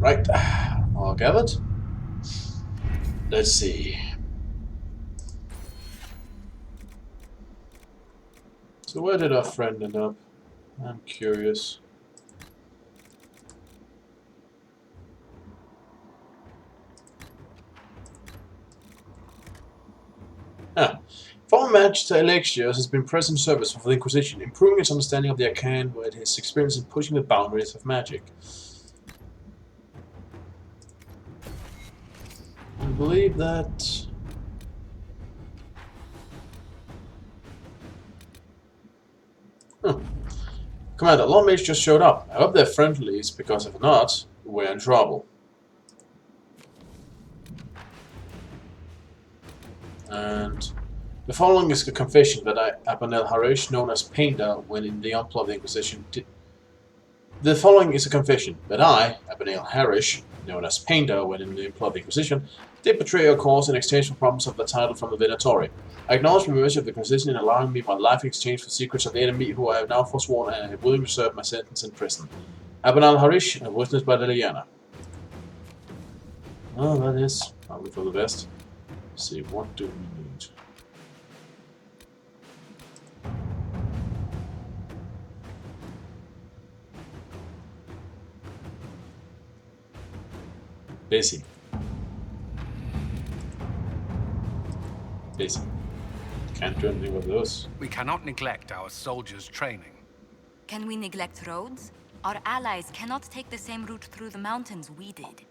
Right, all gathered. Let's see. So where did our friend end up? I'm curious. Ah. Former Magister Alexios has been present service for the Inquisition, improving his understanding of the arcane with his experience in pushing the boundaries of magic. I believe that... Huh. Commander, Lord Mage just showed up. I hope they're friendly, because if not, we're in trouble. And the following is a confession that I, Abanel Harish, known as Painter, when in the employ of the Inquisition, did. The following is a confession that I, Abanel Harish, known as Painter, when in the employ of the Inquisition, did betray your cause in exchange for promise of the title from the Venatori. I acknowledge my mercy of the Inquisition in allowing me my life in exchange for secrets of the enemy who I have now forsworn and I am willing to serve my sentence in prison. Abanel Harish, a witness by Liliana. Oh, that is probably for the best. Let's see, what do we need? Busy. Can't do anything with those. We cannot neglect our soldiers' training. Can we neglect roads? Our allies cannot take the same route through the mountains we did.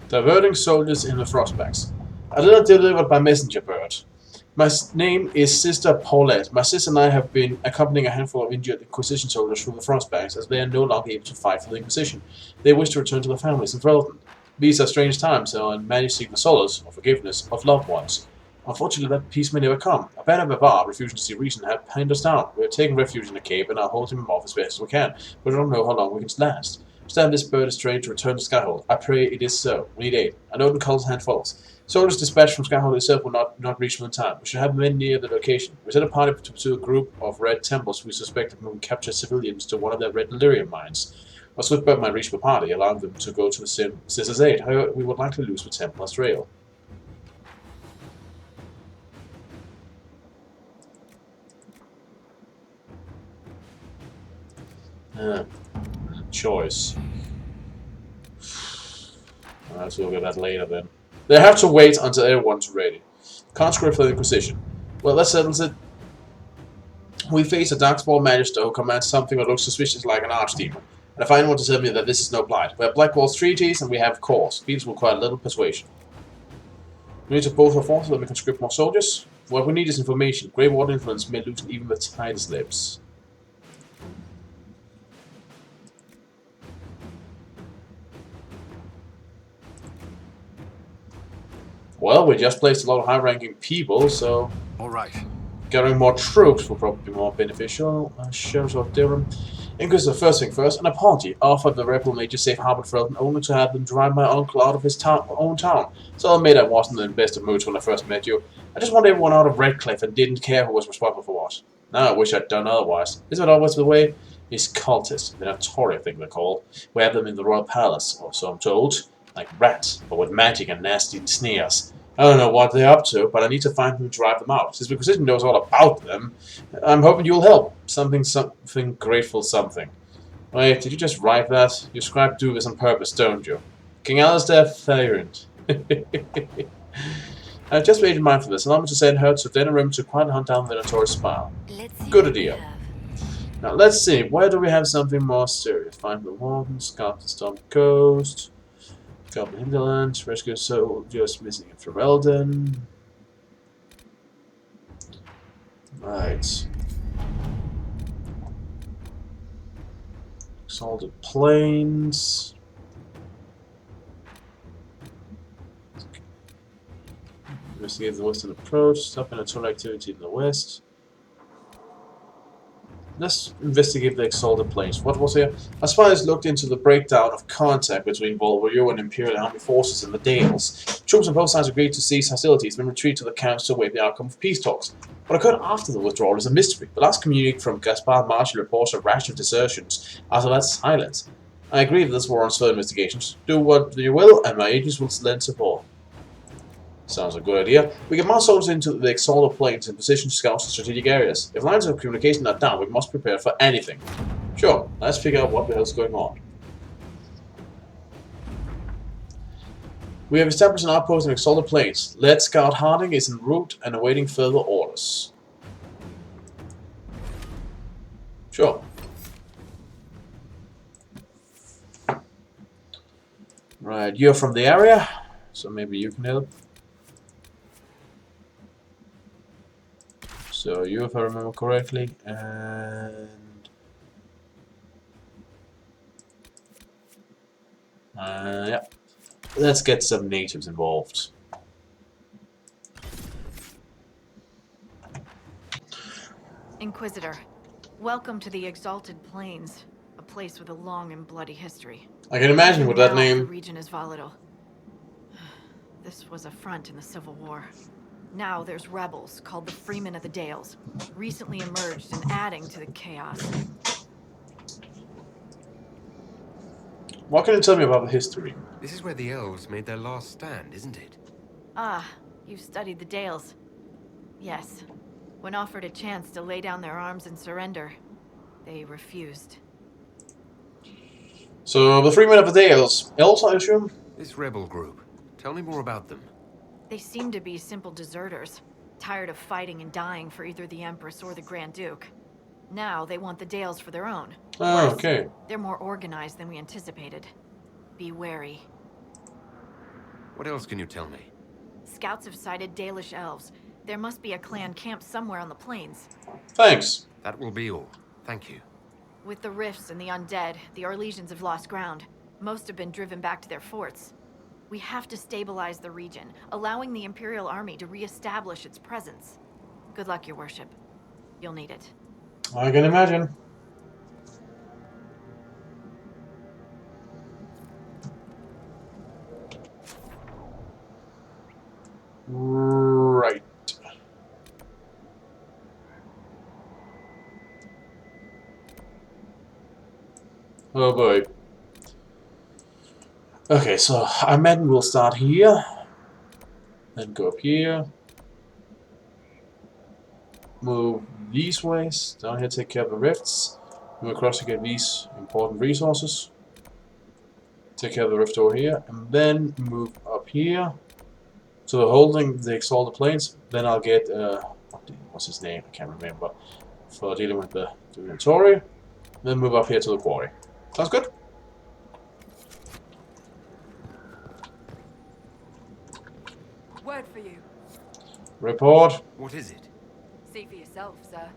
Diverting soldiers in the Frostbacks. A letter delivered by messenger bird. My name is Sister Paulette. My sister and I have been accompanying a handful of injured Inquisition soldiers through the Frostbacks as they are no longer able to fight for the Inquisition. They wish to return to their families in Ferelden. These are strange times, and many seek the solace or forgiveness of loved ones. Unfortunately, that peace may never come. A band of Bavar, refusing to see reason, have pinned us down. We have taken refuge in the cave and are holding him off as best as we can, but we don't know how long we can last. Stand this bird is trained to return to Skyhold. I pray it is so. We need aid. I know the Cult's hand falls. Soldiers dispatched from Skyhold itself will not reach them in time. We should have men near the location. We sent a party to pursue a group of red temples we suspect have captured civilians to one of their red delirium mines. A swift bird might reach the party, allowing them to go to the Sister's aid. However, we would likely lose the Templar's trail. Choice. Let's look at that later then. They have to wait until everyone's ready. Conscript for the Inquisition. Well, that settles it. We face a Darkspawn Magister who commands something that looks suspicious like an archdemon. And I find one to tell me that this is no blight. We have Blackwall's treaties and we have cores. These require little persuasion. We need to both our forces so that we conscript more soldiers. What we need is information. Grey Water influence may loosen even the tightest lips. Well, we just placed a lot of high-ranking people, so... Alright. Gathering more troops will probably be more beneficial. Sheriffs of Durham. Inquisitor, first thing first, an apology. Offered the rebel major safe harbor for Ferelden only to have them drive my uncle out of his own town. So I admit I wasn't in the best of moods when I first met you. I just wanted everyone out of Redcliffe and didn't care who was responsible for what. Now I wish I'd done otherwise. Isn't it always the way? These cultists, the Notori I think they're called. We have them in the Royal Palace, or so I'm told. Like rats, but with magic and nasty sneers. I don't know what they're up to, but I need to find them and drive them out. Since the Inquisition knows all about them, I'm hoping you'll help. Something grateful something. Wait, did you just write that? You scribe do this on purpose, don't you? King Alistair Tyrant. I've just made in mind for this. Allow me to send her to Denerim to quietly hunt down the Notorious Smile. Good idea. Now let's see, where do we have something more serious? Find the Warden, scout the Storm Coast. Goblin Hinterland, rescue soldiers missing in Ferelden. Right. Exalted Plains. Investigate the western approach. Stop in a total activity in the west. Let's investigate the Exalted Plains. What was here? Our spies looked into the breakdown of contact between Volvario and Imperial Army forces in the Dales. Troops on both sides agreed to cease hostilities and retreat to the camps to await the outcome of peace talks. What occurred after the withdrawal is a mystery. The last communique from Gaspard Marshall reports a rash of desertions. After that, silence. I agree that this warrants further investigations. Do what you will, and my agents will lend support. Sounds a good idea. We can march soldiers into the exalted plains in position to scout strategic areas. If lines of communication are down, we must prepare for anything. Sure, let's figure out what the hell's going on. We have established an outpost in exalted plains. Lead Scout Harding is en route and awaiting further orders. Sure. Right, you're from the area, so maybe you can help. So you, if I remember correctly, and yeah, let's get some natives involved. Inquisitor, welcome to the Exalted Plains, a place with a long and bloody history. I can imagine with that Now, name. the region is volatile. This was a front in the Civil War. Now there's rebels called the Freemen of the Dales, recently emerged and adding to the chaos. What can you tell me about the history? This is where the elves made their last stand, isn't it? Ah, you've studied the Dales. Yes. When offered a chance to lay down their arms and surrender, they refused. So the Freemen of the Dales, elves, I assume? This rebel group. Tell me more about them. They seem to be simple deserters, tired of fighting and dying for either the Empress or the Grand Duke. Now they want the Dales for their own. Oh, Worse, okay. they're more organized than we anticipated. Be wary. What else can you tell me? Scouts have sighted Dalish elves. There must be a clan camped somewhere on the plains. Thanks. That will be all. Thank you. With the rifts and the undead, the Orlesians have lost ground. Most have been driven back to their forts. We have to stabilize the region, allowing the Imperial Army to re-establish its presence. Good luck, Your Worship. You'll need it. I can imagine. Right. Oh boy. Okay, so I imagine we'll start here, then go up here, move these ways, down here take care of the rifts, move across to get these important resources, take care of the rift over here, and then move up here. So we're holding the Exalted Plains, then I'll get, what's his name, I can't remember, for dealing with the inventory, then move up here to the quarry. Sounds good? Word for you. Report. What is it? See for yourself, sir.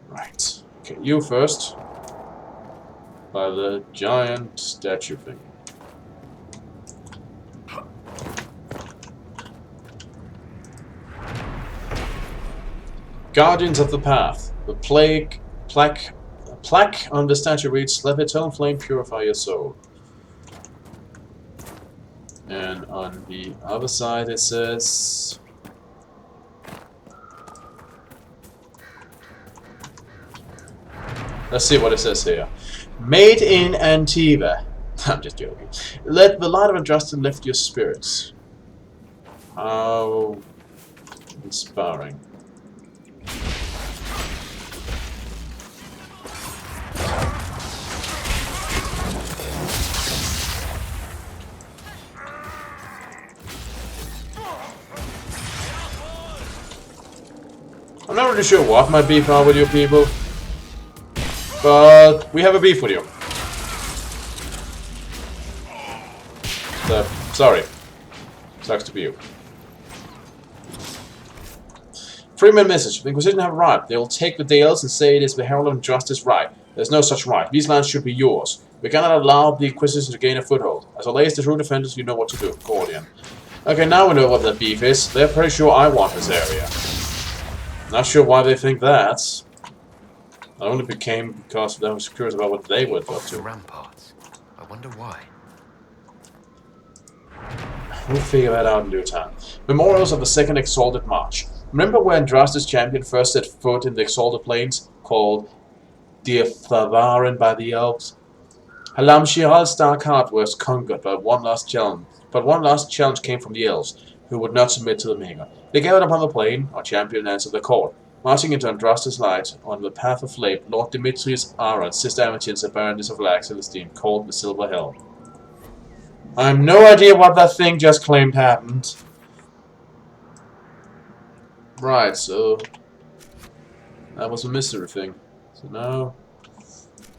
Right. Okay, you first. By the giant statue thing. Guardians of the Path. The plaque on the statue reads, "Let eternal flame purify your soul." And on the other side it says, let's see what it says here. Made in Antiva. I'm just joking. Let the light of justice lift your spirits. How inspiring. I'm not really sure what my beef are with you people, but we have a beef with you. So, sorry. Sucks to be you. Freeman message. The Inquisition have arrived. They will take the Dales and say it is the herald of justice right. There's no such right. These lands should be yours. We cannot allow the Inquisition to gain a foothold. As always, the true defenders, you know what to do. Guardian. Okay, now we know what the beef is. They're pretty sure I want this area. Not sure why they think that. I only became because I was curious about what they would go Off to to. ramparts. I wonder why. We'll figure that out in due time. Memorials of the Second Exalted March. Remember when Drastus Champion first set foot in the Exalted Plains, called Diathavaran by the elves? Halam Shiral's dark heart was conquered by one last challenge, but one last challenge came from the elves, who would not submit to the Maker. They gathered upon the plain. Our champion answered the call. Marching into Andrastus' light, on the path of flame, Lord Demetrius Ara, Sister Amethyst, and Baroness of Lax Celestine, called the Silver Helm. I have no idea what that thing just claimed happened. Right, so that was a mystery thing. So now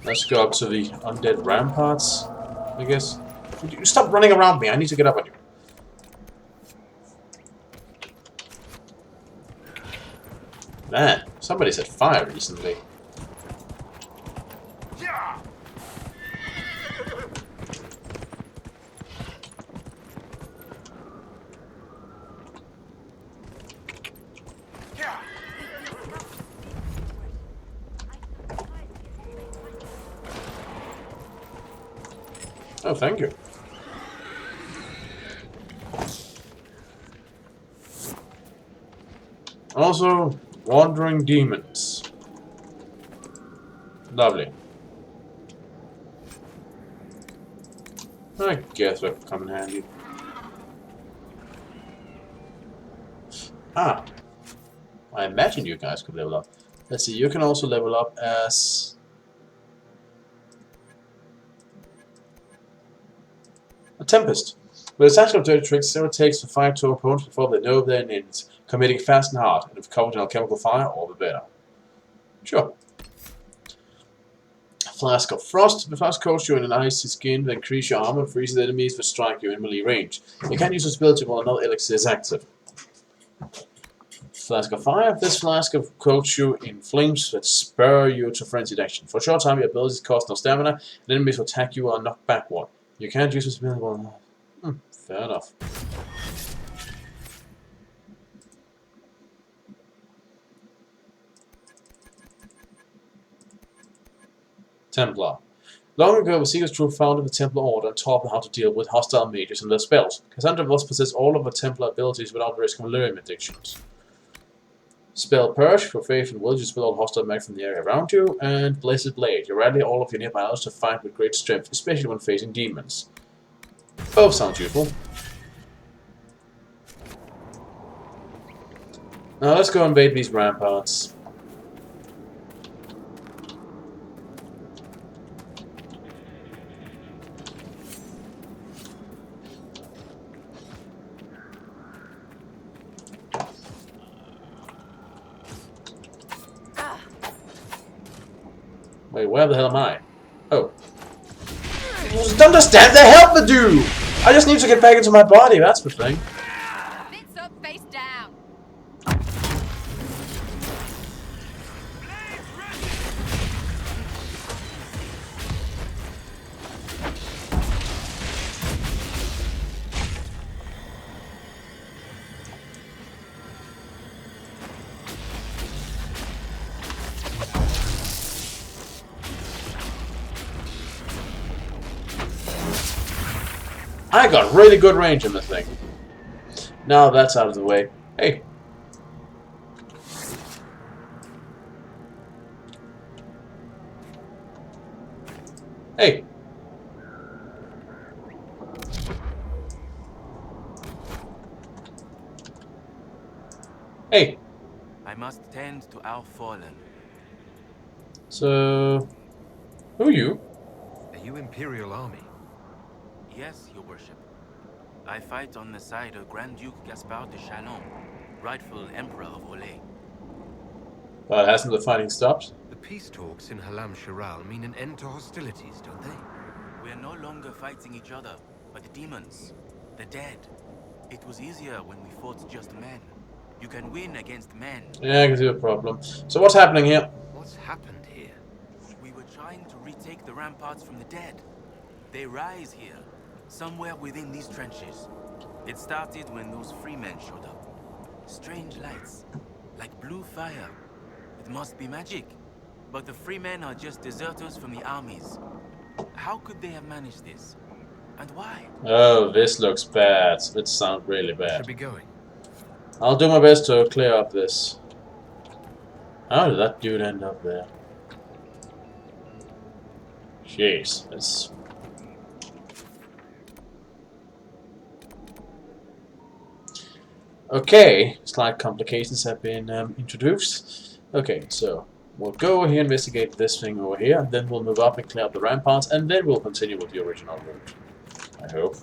let's go up to the undead ramparts, I guess. You stop running around me, I need to get up on you. Man, somebody set fire recently. Oh, thank you. Also, wandering demons. Lovely. I guess that would come in handy. Ah. I imagine you guys could level up. Let's see, you can also level up as... a Tempest. With a tactical dirty tricks, Sarah takes the fire to opponents before they know their names, committing fast and hard, and if covered in alchemical fire, all the better. Sure. Flask of Frost. The flask coats you in an icy skin that increase your armor and freezes enemies that strike you in melee range. You can use this ability while another elixir is active. Flask of Fire. This flask coats you in flames that spur you to frenzied action. For a short time, your abilities cost no stamina, and enemies will attack you or knock backward. You can't use this ability while... fair enough. Templar. Long ago, the Seeker's Troop founded the Templar Order and taught them how to deal with hostile mages and their spells. Cassandra thus possessed all of the Templar abilities without risk of lyrium addictions. Spell Purge, for faith and will, you spell all hostile magic from the area around you, and Blessed Blade. You rally all of your nearby allies to fight with great strength, especially when facing demons. Both sound useful. Now let's go invade these ramparts. Wait, where the hell am I? Oh. Just understand the hell to do! I just need to get back into my body, that's the thing. Fits up, face down. I got really good range in this thing. Now that's out of the way. Hey. Hey. Hey. I must tend to our fallen. So, who are you? Are you Imperial Army? Yes, your worship. I fight on the side of Grand Duke Gaspard de Chalon, rightful Emperor of Olay. But hasn't the fighting stopped? The peace talks in Halam Shiral mean an end to hostilities, don't they? We are no longer fighting each other, but the demons, the dead. It was easier when we fought just men. You can win against men. Yeah, I can see the problem. So what's happening here? What's happened here? We were trying to retake the ramparts from the dead. They rise here, somewhere within these trenches. It started when those free men showed up. Strange lights, like blue fire. It must be magic. But the free men are just deserters from the armies. How could they have managed this? And why? Oh, this looks bad. It sounds really Should bad. be going. I'll do my best to clear up this. How did that dude end up there? Jeez, it's... Okay, slight complications have been introduced. Okay, so we'll go over here, investigate this thing over here, and then we'll move up and clear up the ramparts, and then we'll continue with the original route. I hope.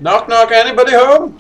Knock knock, anybody home?